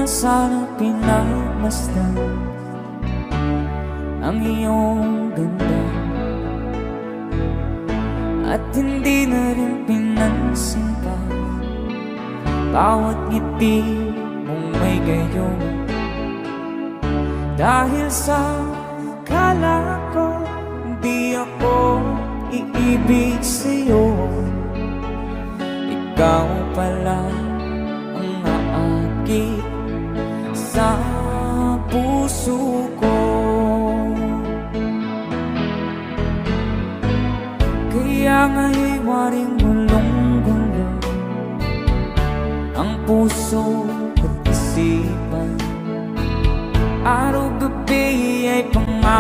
na sana pinagmasdan ang iyong ganda, at hindi na rin pinansin pa bawat ngiti mong may gayon. Dahil sa akala ko di ako iibig sa'yo, ikaw pala ang aakit sa puso ko. Kaya nga'y waring gulong-gulo ang puso at isipan, araw-gabi ay